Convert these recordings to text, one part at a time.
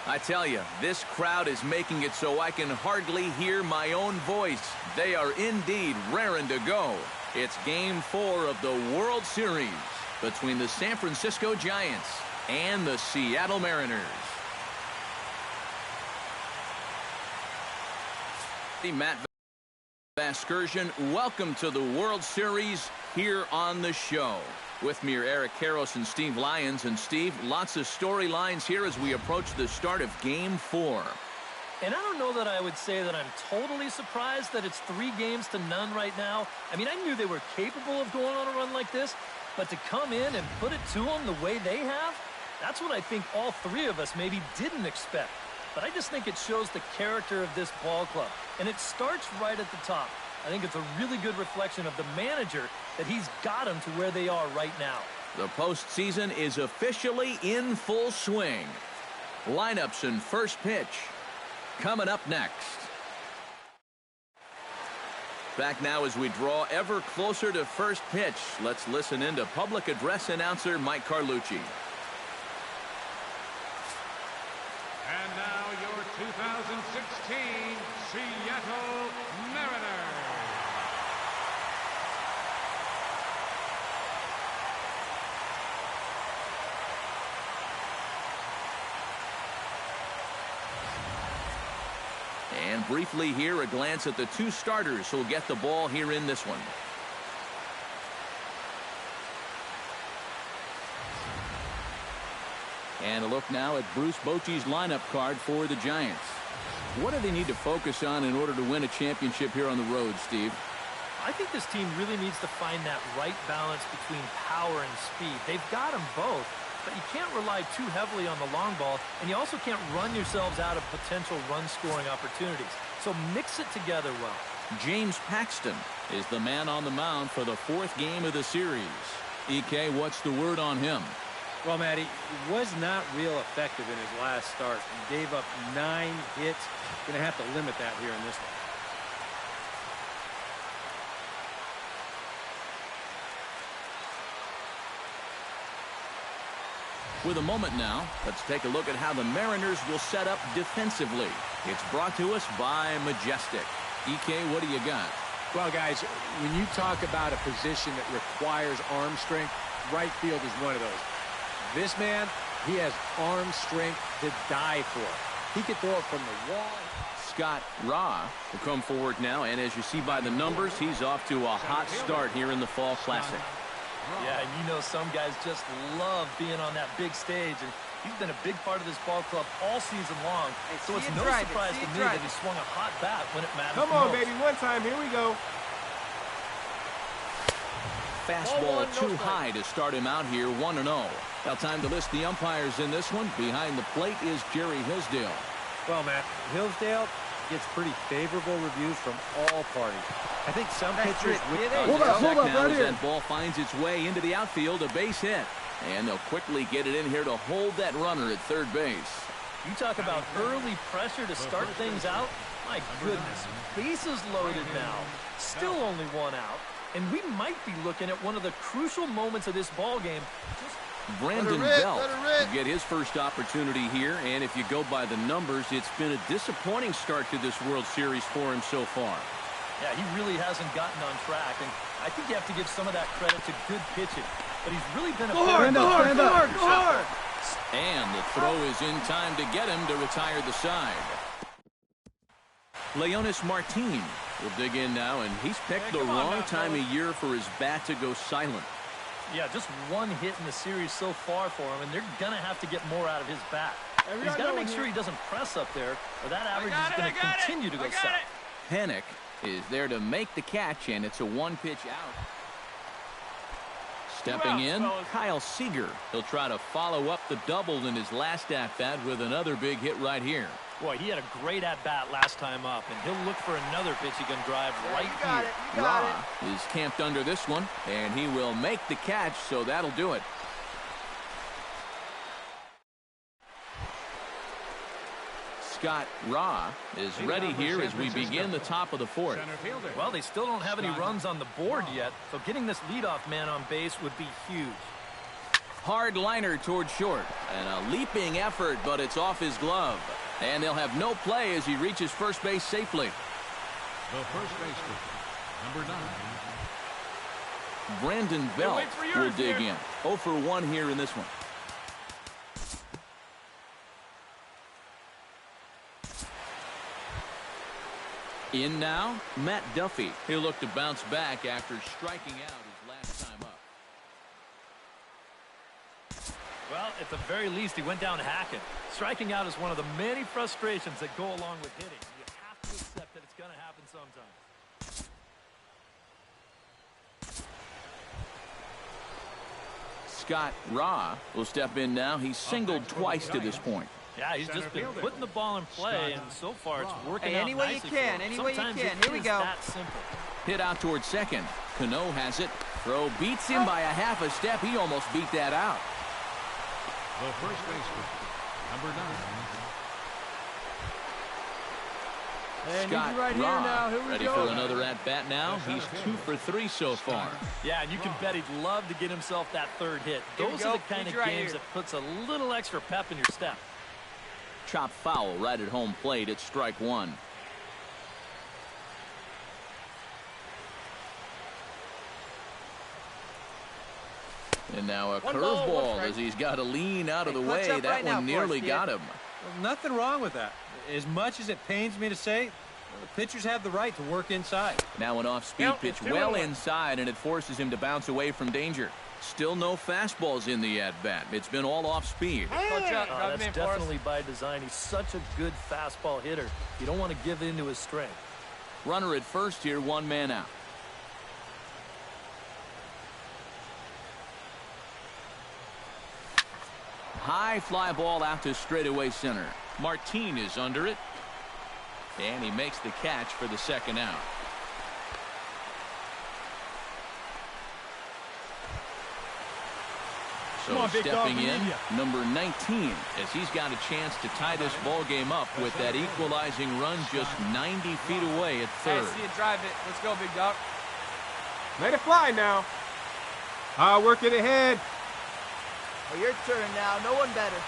I tell you, this crowd is making it so I can hardly hear my own voice. They are indeed raring to go. It's Game 4 of the World Series between the San Francisco Giants and the Seattle Mariners. Matt Vasgersian, welcome to the World Series here on the show. With me are Eric Karros and Steve Lyons. And Steve, lots of storylines here as we approach the start of Game 4. And I don't know that I would say that I'm totally surprised that it's 3-0 right now. I mean, I knew they were capable of going on a run like this, but to come in and put it to them the way they have, that's what I think all three of us maybe didn't expect. But I just think it shows the character of this ball club. And it starts right at the top. I think it's a really good reflection of the manager that he's got them to where they are right now. The postseason is officially in full swing. Lineups and first pitch coming up next. Back now as we draw ever closer to first pitch. Let's listen in to public address announcer Mike Carlucci. And now your 2016 Seattle Mariners. And briefly here, a glance at the two starters who'll get the ball here in this one. And a look now at Bruce Bochy's lineup card for the Giants. What do they need to focus on in order to win a championship here on the road, Steve? I think this team really needs to find that right balance between power and speed. They've got them both, but you can't rely too heavily on the long ball, and you also can't run yourselves out of potential run-scoring opportunities. So mix it together well. James Paxton is the man on the mound for the 4th game of the series. EK, what's the word on him? Well, Matty, he was not real effective in his last start. He gave up 9 hits. Going to have to limit that here in this one. With a moment now, let's take a look at how the Mariners will set up defensively. It's brought to us by Majestic. EK, what do you got? Well, guys, when you talk about a position that requires arm strength, right field is one of those. This man, he has arm strength to die for. He can throw it from the wall. Scott Raw will come forward now, and as you see by the numbers, he's off to a hot start here in the Fall Classic. Yeah, and you know some guys just love being on that big stage, and he's been a big part of this ball club all season long. So it's no surprise to me that he swung a hot bat when it mattered. Come on, baby, one time. Here we go. Fastball too high to start him out here, 1-0. Now time to list the umpires in this one. Behind the plate is Jerry Hillsdale. Well, Matt, Hillsdale gets pretty favorable reviews from all parties. I think some pitchers... Hold up, right here. That ball finds its way into the outfield, a base hit. And they'll quickly get it in here to hold that runner at third base. You talk about early pressure to start things out. My goodness, bases loaded now. Still only 1 out. And we might be looking at one of the crucial moments of this ball game. Brandon Belt will get his first opportunity here, and if you go by the numbers, it's been a disappointing start to this World Series for him so far. Yeah, he really hasn't gotten on track, and I think you have to give some of that credit to good pitching. But he's really been a go hard. And the throw is in time to get him to retire the side. Leonis Martin will dig in now, and he's picked the wrong time of year for his bat to go silent. Yeah, just 1 hit in the series so far for him, and they're going to have to get more out of his bat. He's got to make sure he doesn't press up there, or that average is going to continue to go south. Hennick is there to make the catch, and it's a 1-pitch out. Stepping in, Kyle Seager. He'll try to follow up the double in his last at-bat with another big hit right here. Boy, he had a great at-bat last time up, and he'll look for another pitch he can drive right here. Ra is camped under this one, and he will make the catch, so that'll do it. Scott Ra is ready here as we begin the top of the 4th. Well, they still don't have any runs on the board yet, so getting this leadoff man on base would be huge. Hard liner toward short. And a leaping effort, but it's off his glove. And they'll have no play as he reaches first base safely. The first baseman, number 9. Brandon Belt will dig in. 0 for 1 here in this one. In now, Matt Duffy. He'll look to bounce back after striking out his last time up. Well, at the very least, he went down hacking. Striking out is one of the many frustrations that go along with hitting. You have to accept that it's going to happen sometimes. Scott Raw will step in now. He's singled twice to this point. Yeah, he's just been putting the ball in play, and so far it's working out any way nicely you can, for him. any way you Sometimes can. it Here we is go. that simple. Hit out towards second. Cano has it. Throw beats him by a half a step. He almost beat that out. The first baseman, number 9. Scott right here Raw, now. Here we ready go. for another at-bat now. He's 2 for 3 so far. Yeah, and you can bet he'd love to get himself that third hit. Those are the kind of games that puts a little extra pep in your step. Chop foul right at home plate. It's strike 1. And now a curveball as he's got to lean out of the way. That one nearly got him. Well, nothing wrong with that. As much as it pains me to say, the pitchers have the right to work inside. Now an off-speed pitch well inside, and it forces him to bounce away from danger. Still no fastballs in the at-bat. It's been all off-speed. That's definitely by design. He's such a good fastball hitter. You don't want to give in to his strength. Runner at first here, 1 man out. High fly ball out to straightaway center. Martin is under it. And he makes the catch for the second out. So stepping in, number 19, as he's got a chance to tie this ball game up with that equalizing run just 90 feet away at third. I see it, drive it. Let's go, big dog. Let it fly now. I'll work it ahead. Well, your turn now. No one better.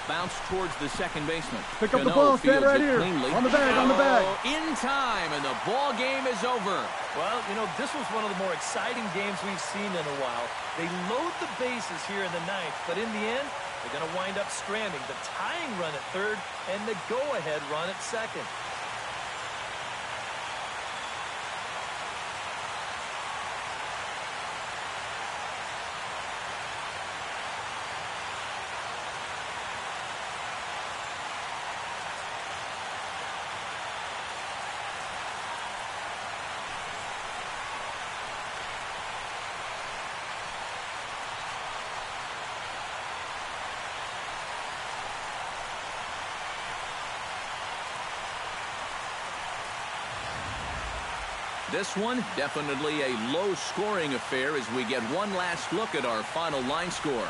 Bounce towards the second baseman. Pick up the Cano ball, stand fields right it here. cleanly. On the bag. In time, and the ball game is over. Well, you know, this was one of the more exciting games we've seen in a while. They load the bases here in the ninth, but in the end, they're going to wind up stranding the tying run at third and the go-ahead run at second. This one, definitely a low-scoring affair as we get one last look at our final line score.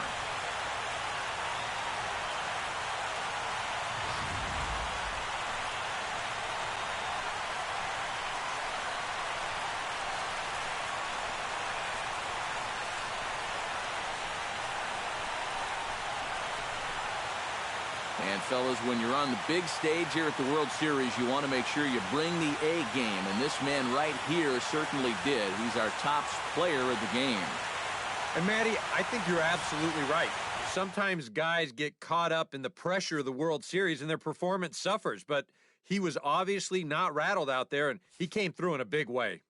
And, fellas, when you're on the big stage here at the World Series, you want to make sure you bring the A game. And this man right here certainly did. He's our top player of the game. And, Matty, I think you're absolutely right. Sometimes guys get caught up in the pressure of the World Series and their performance suffers. But he was obviously not rattled out there, and he came through in a big way.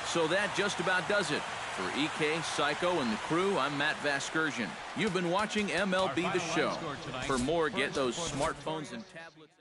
So that just about does it. For EK, Psycho, and the crew, I'm Matt Vasgersian. You've been watching MLB The Show. For more, get those smartphones and tablets.